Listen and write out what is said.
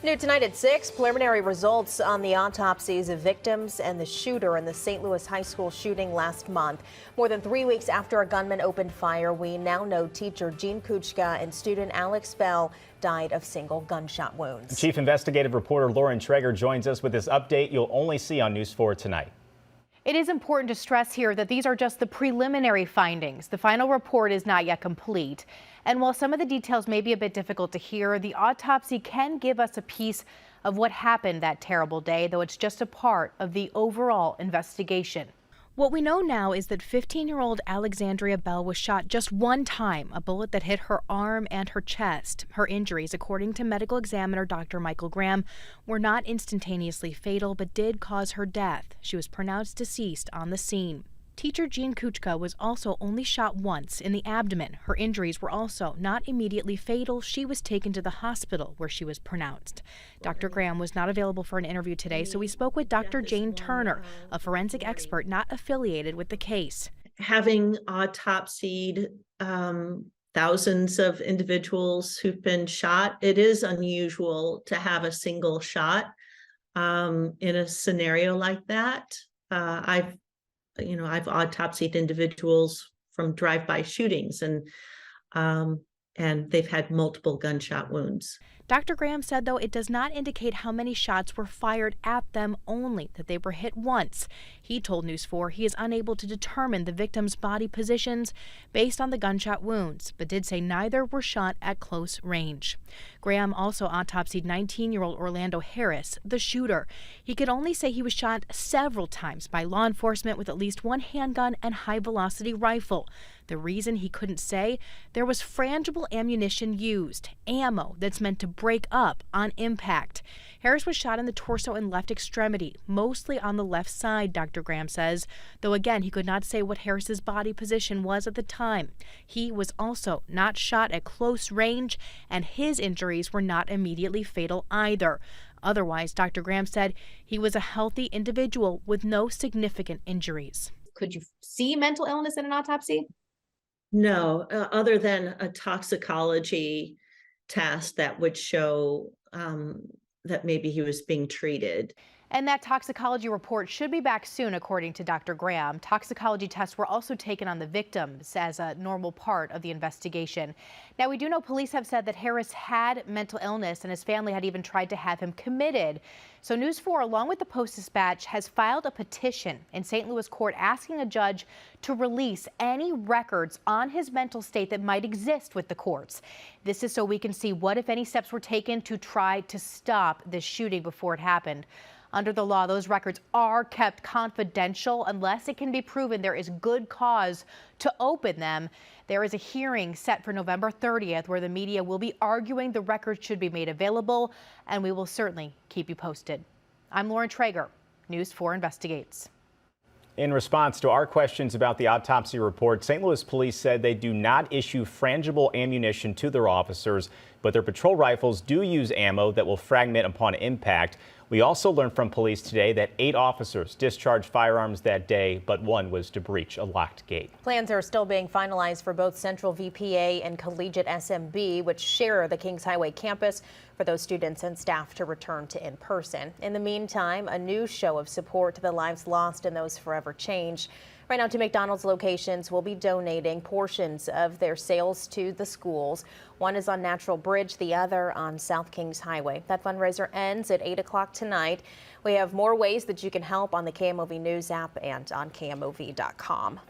New tonight at 6, preliminary results on the autopsies of victims and the shooter in the St. Louis high school shooting last month. More than 3 weeks after a gunman opened fire, we now know teacher Jean Kuchka and student Alex Bell died of single gunshot wounds. Chief Investigative Reporter Lauren Traeger joins us with this update you'll only see on News 4 tonight. It is important to stress here that these are just the preliminary findings. The final report is not yet complete. And while some of the details may be a bit difficult to hear, the autopsy can give us a piece of what happened that terrible day, though it's just a part of the overall investigation. What we know now is that 15-year-old Alexandria Bell was shot just one time, a bullet that hit her arm and her chest. Her injuries, according to medical examiner Dr. Michael Graham, were not instantaneously fatal but did cause her death. She was pronounced deceased on the scene. Teacher Jean Kuchka was also only shot once in the abdomen. Her injuries were also not immediately fatal. She was taken to the hospital where she was pronounced. Dr. Graham was not available for an interview today, so we spoke with Dr. Jane Turner, a forensic expert not affiliated with the case. Having autopsied thousands of individuals who've been shot, it is unusual to have a single shot in a scenario like that. I've autopsied individuals from drive-by shootings, and they've had multiple gunshot wounds. Dr. Graham said, though, it does not indicate how many shots were fired at them, only that they were hit once. He told News 4 he is unable to determine the victims' body positions based on the gunshot wounds, but did say neither were shot at close range. Graham also autopsied 19-year-old Orlando Harris, the shooter. He could only say he was shot several times by law enforcement with at least one handgun and high-velocity rifle. The reason he couldn't say, there was frangible ammunition used, ammo that's meant to break up on impact. Harris was shot in the torso and left extremity, mostly on the left side, Dr. Graham says, though again he could not say what Harris's body position was at the time. He was also not shot at close range, and his injuries were not immediately fatal either. Otherwise, Dr. Graham said he was a healthy individual with no significant injuries. Could you see mental illness in an autopsy? No, other than a toxicology test that would show that maybe he was being treated. And that toxicology report should be back soon, according to Dr. Graham. Toxicology tests were also taken on the victims as a normal part of the investigation. Now, we do know police have said that Harris had mental illness and his family had even tried to have him committed. So News 4, along with the Post-Dispatch, has filed a petition in St. Louis court asking a judge to release any records on his mental state that might exist with the courts. This is so we can see what, if any, steps were taken to try to stop this shooting before it happened. Under the law, those records are kept confidential unless it can be proven there is good cause to open them. There is a hearing set for November 30th where the media will be arguing the records should be made available, and we will certainly keep you posted. I'm Lauren Traeger, News 4 Investigates. In response to our questions about the autopsy report, St. Louis police said they do not issue frangible ammunition to their officers, but their patrol rifles do use ammo that will fragment upon impact. We also learned from police today that 8 officers discharged firearms that day, but one was to breach a locked gate. Plans are still being finalized for both Central VPA and Collegiate SMB, which share the Kings Highway campus, for those students and staff to return to in person. In the meantime, a new show of support to the lives lost and those forever changed. Right now, 2 McDonald's locations will be donating portions of their sales to the schools. One is on Natural Bridge, the other on South Kings Highway. That fundraiser ends at 8 o'clock tonight. We have more ways that you can help on the KMOV News app and on KMOV.com.